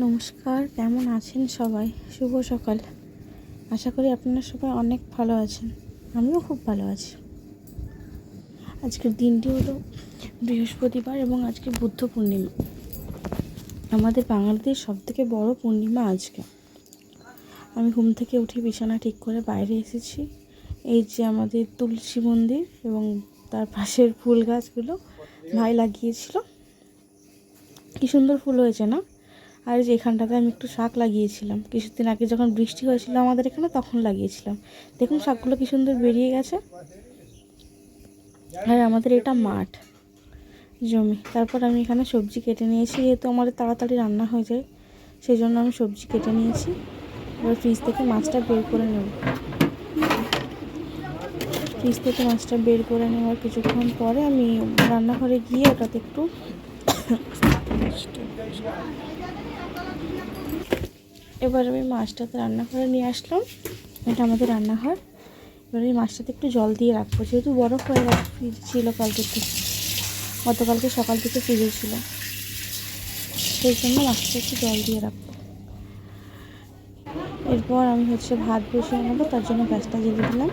নমস্কার, কেমন আছেন সবাই? শুভ সকাল। আশা করি আপনারা সবাই অনেক ভালো আছেন। আমিও খুব ভালো আছি। আজকের দিনটি হলো বৃহস্পতিবার এবং আজকে বুদ্ধ পূর্ণিমা। আমাদের বাঙালিদের সবথেকে বড় পূর্ণিমা আজকে। আমি ঘুম থেকে উঠে বিছানা ঠিক করে বাইরে এসেছি। এই যে আমাদের তুলসী মন্দির এবং তার পাশের ফুল গাছগুলো ভাই লাগিয়েছিল। কি সুন্দর ফুল হয়েছে না? আর যে এখানটাতে আমি একটু শাক লাগিয়েছিলাম কিছুদিন আগে, যখন বৃষ্টি হয়েছিল আমাদের এখানে, তখন লাগিয়েছিলাম। দেখুন শাকগুলো কি সুন্দর বেরিয়ে গেছে। আর আমাদের এটা মাঠ, জমি। তারপর আমি এখানে সবজি কেটে নিয়েছি, যেহেতু আমাদের তাড়াতাড়ি রান্না হয়ে যায় সেই জন্য আমি সবজি কেটে নিয়েছি। এবার ফ্রিজ থেকে মাছটা বের করে নেব। ফ্রিজ থেকে মাছটা বের করে নেওয়ার কিছুক্ষণ পরে আমি রান্নাঘরে গিয়ে ওটাতে একটু এবার আমি মাছটাতে রান্নাঘরে নিয়ে আসলাম। এটা আমাদের রান্নাঘর। এবার এই মাছটাতে একটু জল দিয়ে রাখবো, যেহেতু বরফ হয়ে গেছে, ফ্রিজ ছিল কালকের থেকে, গতকালকে সকাল থেকে ফ্রিজে ছিল, সেই জন্য মাছটা একটু জল দিয়ে রাখবো। এরপর আমি ভাত বসিয়ে নেবো, তার জন্য গ্যাসটা জ্বেলে দিলাম।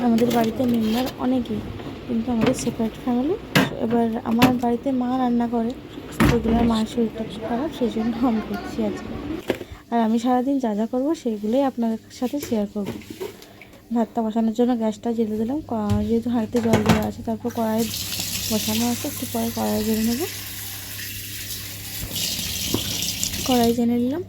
আমাদের বাড়িতে মেম্বার অনেকেই, কিন্তু আমাদের সেপারেট ফ্যামিলি। এবার আমার বাড়িতে মা রান্না করে, রেগুলার মায়ের শরীরটা একটু খারাপ, সেই জন্য আমি করছি আজকে। আর আমি সারাদিন যা যা করবো সেইগুলোই আপনাদের সাথে শেয়ার করব। ভাতটা বসানোর জন্য গ্যাসটা জ্বেলে দিলাম, যেহেতু হাঁড়িতে জল দেওয়া আছে। তারপর কড়াই বসানো আছে, একটু পরে কড়াই জেনে নেব। কড়াই জেনে নিলাম।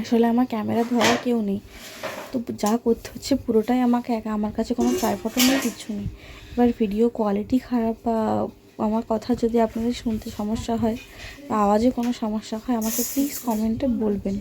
আসলে আমার ক্যামেরা ধরার কেউ নেই, তো যা করতে হচ্ছে পুরোটাই আমাকে একা। আমার কাছে কোনো ট্রাইপডও নেই, কিছু নেই। এবার ভিডিও কোয়ালিটি খারাপ বা আমার কথা যদি আপনাদের শুনতে সমস্যা হয় বা আওয়াজে কোনো সমস্যা হয়, আমাকে প্লিজ কমেন্টে বলবেন।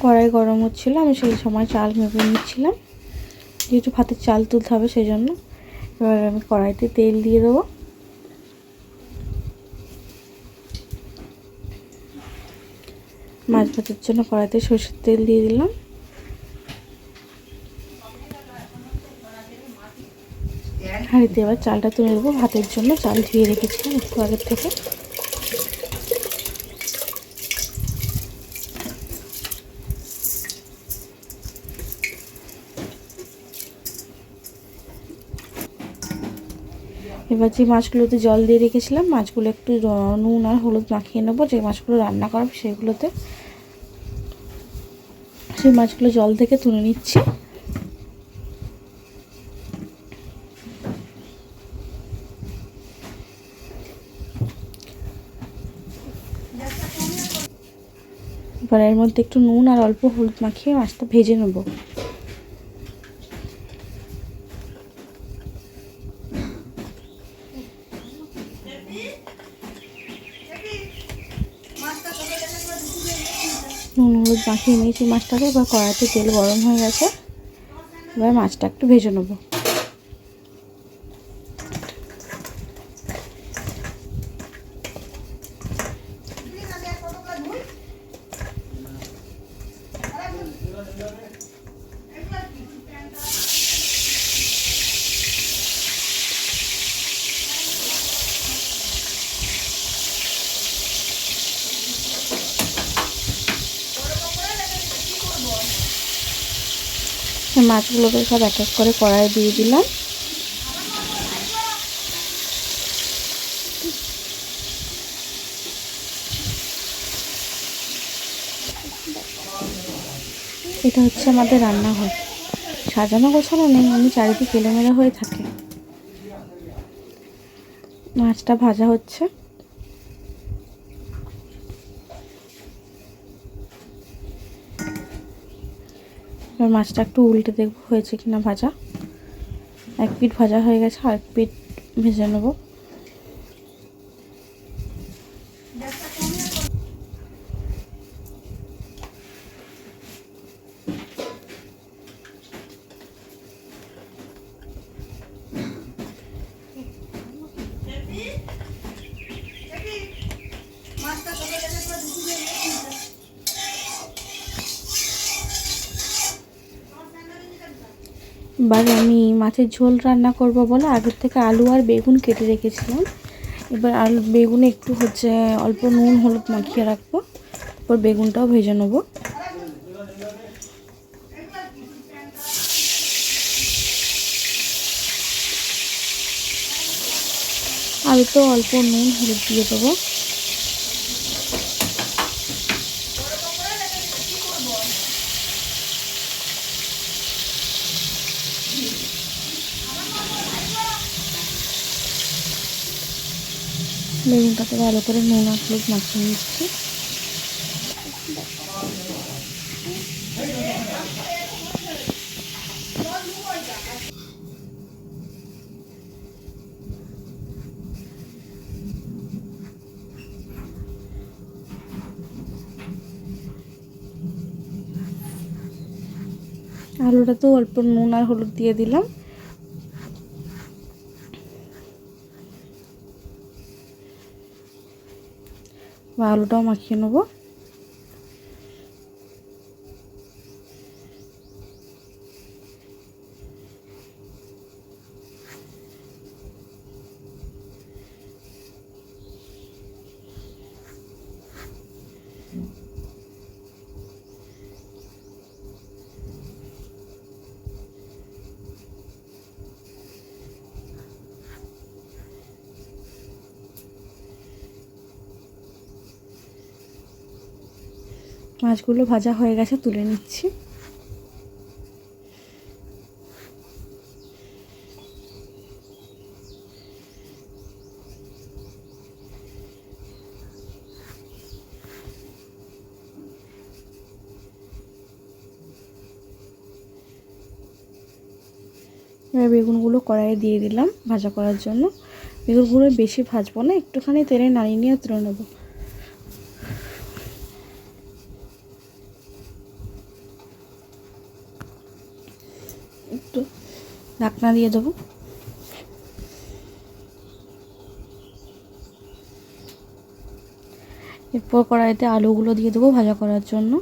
কড়াই গরম হচ্ছিলো, আমি সেই সময় চাল মেপে নিচ্ছিলাম, যেহেতু ভাতের চাল তুলতে হবে সেই জন্য। এবার আমি কড়াইতে তেল দিয়ে দেবো। মাছ ভাজার জন্য কড়াইতে সরষের তেল দিয়ে দিলাম। হাঁড়িতে এবার চালটা তুলে দেবো। ভাতের জন্য চাল ধুয়ে রেখেছিলাম একটু আগের থেকে। এবার যে মাছগুলোতে জল দিয়ে রেখেছিলাম, মাছগুলো একটু নুন আর হলুদ মাখিয়ে নেবো। যে মাছগুলো রান্না করাবো সেগুলোতে, সেই মাছগুলো জল থেকে তুলে নিচ্ছি। এবার এর মধ্যে একটু নুন আর অল্প হলুদ মাখিয়ে মাছটা ভেজে নেব। নুন হলুদ মাখিয়ে নিয়েছি মাছটাকে। এবার কড়াইতে তেল গরম হয়ে গেছে, এবার মাছটা একটু ভেজে নেব। মাছগুলোকে সব এক এক করে কড়াই দিয়ে দিলাম। এটা হচ্ছে আমাদের রান্নাঘর, সাজানো গোছানো নেই, আমি চারিদিকে এলোমেলো হয়ে থাকে। মাছটা ভাজা হচ্ছে। এবার মাছটা একটু উল্টে দেখবো হয়েছে কিনা ভাজা। এক পিঠ ভাজা হয়ে গেছে, আর এক পিঠ ভেজে নেবো। এবার আমি মাছের ঝোল রান্না করব বলে আগের থেকে আলু আর বেগুন কেটে রেখেছিলাম। এবার আলু বেগুনে একটু হচ্ছে অল্প নুন হলুদ মাখিয়ে রাখবো, তারপর বেগুনটাও ভেজে নেবো। আলুতে অল্প নুন হলুদ দিয়ে দেবো। বেগুনটাকে ভালো করে নুন আর হলুদ মাখিয়ে নিচ্ছি। আলুটাতেও অল্প নুন আর হলুদ দিয়ে দিলাম। আলুটাও মাখিয়ে নেবো। মাছগুলো ভাজা হয়ে গেছে, তুলে নিচ্ছি। এবার বেগুনগুলো কড়াইয়ে দিয়ে দিলাম ভাজা করার জন্য। বেগুনগুলো বেশি ভাজবো না, একটুখানি তেলে নাড়িয়ে নিয়ে তুলে নেবো। একটু ঢাকনা দিয়ে দেবো। এরপর কড়াইতে আলুগুলো দিয়ে দেবো ভাজা করার জন্য।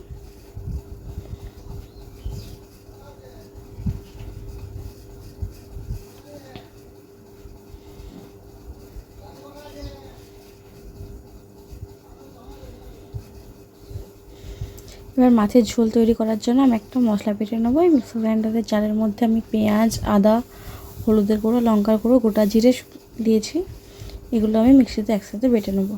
এবার মাছের ঝোল তৈরি করার জন্য আমি একটা মশলা বেটে নেবো। এই মিক্সার গ্রাইন্ডারের জারের মধ্যে আমি পেঁয়াজ, আদা, হলুদের গুঁড়ো, লঙ্কার গুঁড়ো, গোটা জিরে দিয়েছি। এগুলো আমি মিক্সিতে একসাথে বেটে নেবো।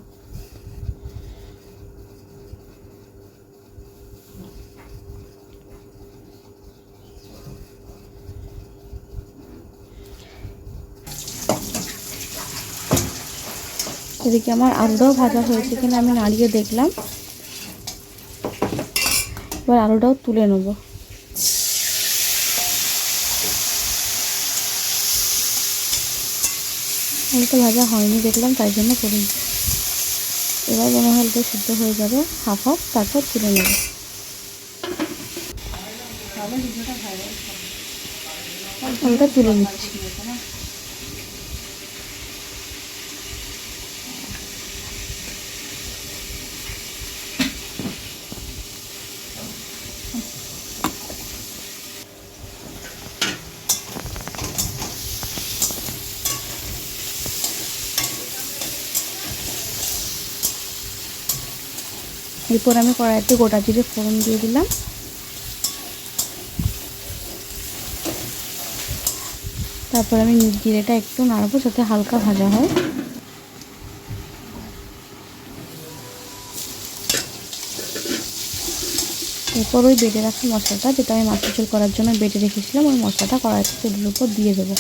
এদিকে আমার আলুটাও ভাজা হয়েছে কিনা আমি নাড়িয়ে দেখলাম। এবার আলুটাও তুলে নেব। আলুটা ভাজা হয়নি দেখলাম, তাই জন্য করিনি। এবার মনে হয় আলুটা সিদ্ধ হয়ে যাবে হাফ হাফ, তারপর তুলে নেব। আলুটা তুলে নিচ্ছি। এরপর আমি কড়াইতে গোটা জিরে ফোড়ন দিয়ে দিলাম। তারপর আমি জিরেটা একটু নাড়বো যাতে হালকা ভাজা হয়। এরপর ওই বেটে রাখা মশলাটা, যেটা আমি মাছের ঝোল করার জন্য বেটে রেখেছিলাম, ওই মশলাটা কড়াইতে তেলের উপর দিয়ে দেবো।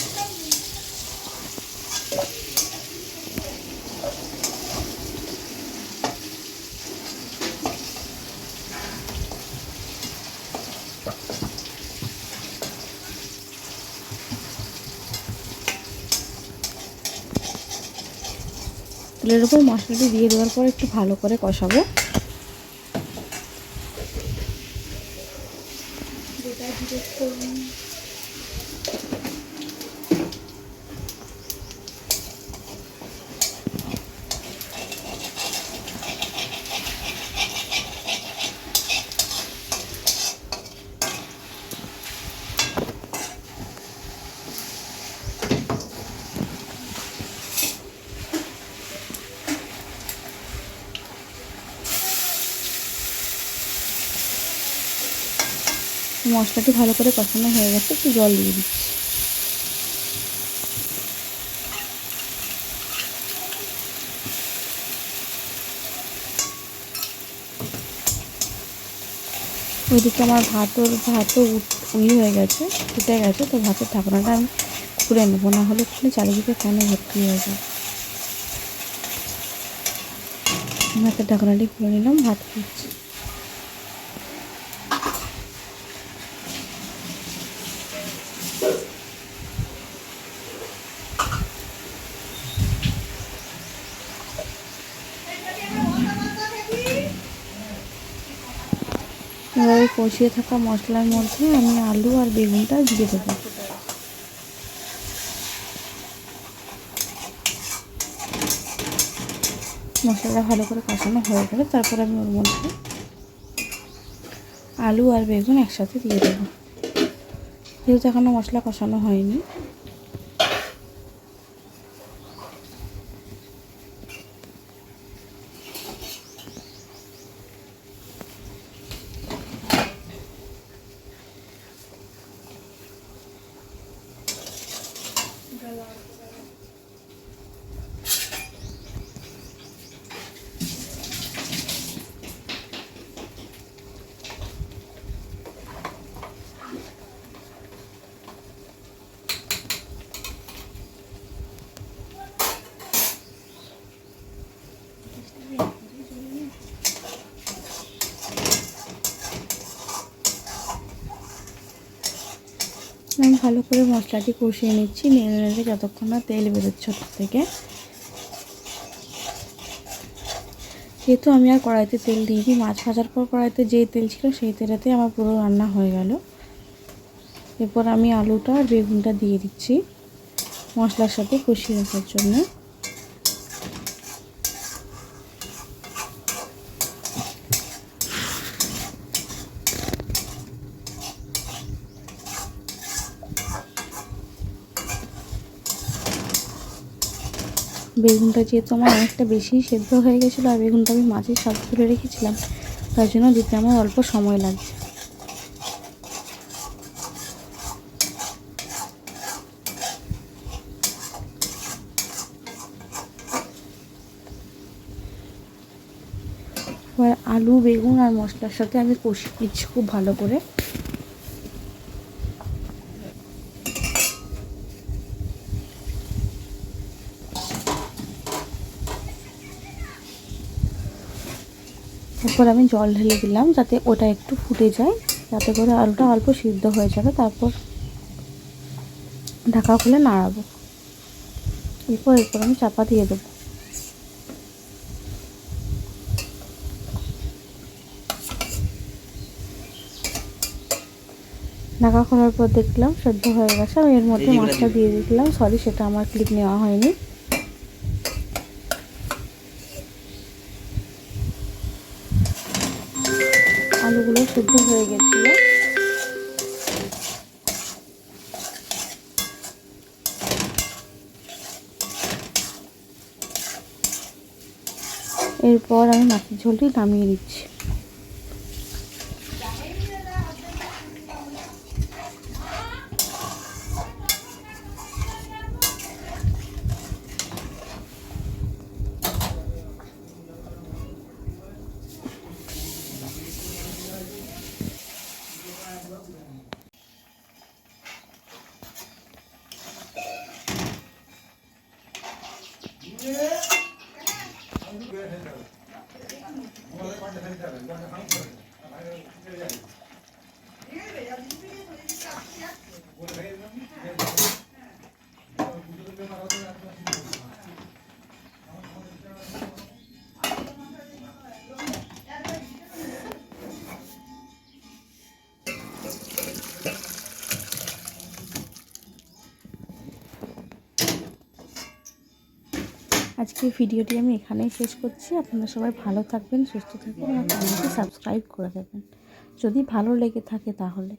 তেলের উপর মশলাটি দিয়ে দেওয়ার পর একটু ভালো করে কষাবো। মশলাটি ভালো করে কষানো হয়ে গেছে, একটু জল দিয়ে দিচ্ছি। ওইদিকে আমার ভাতও হয়ে গেছে, ফুটে গেছে। তো ভাতের ঢাকনাটা আমি খুলে নেবো, না হলে খুলে চারিদিকে ফ্যানে ভর্তি হয়ে যায়। ভাতের ঢাকনাটি খুলে নিলাম, ভাত ফুটছে। এবার ওই কষিয়ে থাকা মশলার মধ্যে আমি আলু আর বেগুনটা দিয়ে দেবো। মশলাটা ভালো করে কষানো হয়ে গেলে তারপর আমি ওর মধ্যে আলু আর বেগুন একসাথে দিয়ে দেবো। যেহেতু এখনও মশলা কষানো হয়নি, আমি ভালো করে মশলাটি কষিয়ে নিচ্ছি, নেড়ে নেড়ে যতক্ষণ না তেল বেরোচ্ছে ওর থেকে। যেহেতু আমি আর কড়াইতে তেল দিইনি, মাছ ভাজার পর কড়াইতে যেই তেল ছিল সেই তেলেতে আমার পুরো রান্না হয়ে গেল। এরপর আমি আলুটা আর বেগুনটা দিয়ে দিচ্ছি মশলার সাথে কষিয়ে রাখার জন্য। বেগুনটা যেহেতু আমার অনেকটা বেশি সেদ্ধ হয়ে গেছিলো, আর বেগুনটা আমি মাছের সাথে তুলে রেখেছিলাম, তার জন্য দিতে আমার অল্প সময় লাগছে। এবার আলু বেগুন আর মশলার সাথে আমি কষিয়ে নিচ্ছি খুব ভালো করে। এরপর আমি জল ঢেলে দিলাম যাতে ওটা একটু ফুটে যায়, যাতে করে আলুটা অল্প সিদ্ধ হয়ে যাবে। তারপর ঢাকা খুলে নাড়াবো। এরপর আমি চাপা দিয়ে দেবো। ঢাকা খোলার পর দেখলাম সেদ্ধ হয়ে গেছে। আমি এর মধ্যে মাছটা দিয়ে দিলাম। সরি, সেটা আমার ক্লিপ নেওয়া হয়নি। আলুগুলো সেদ্ধ হয়ে গেছিলো। এরপর আমি মাছের ঝোলটি নামিয়ে দিচ্ছি। আজকের ভিডিওটি আমি এখানেই শেষ করছি। আপনারা সবাই ভালো থাকবেন, সুস্থ থাকবেন, আমার চ্যানেলটি সাবস্ক্রাইব করে দেবেন যদি ভালো লেগে থাকে তাহলে।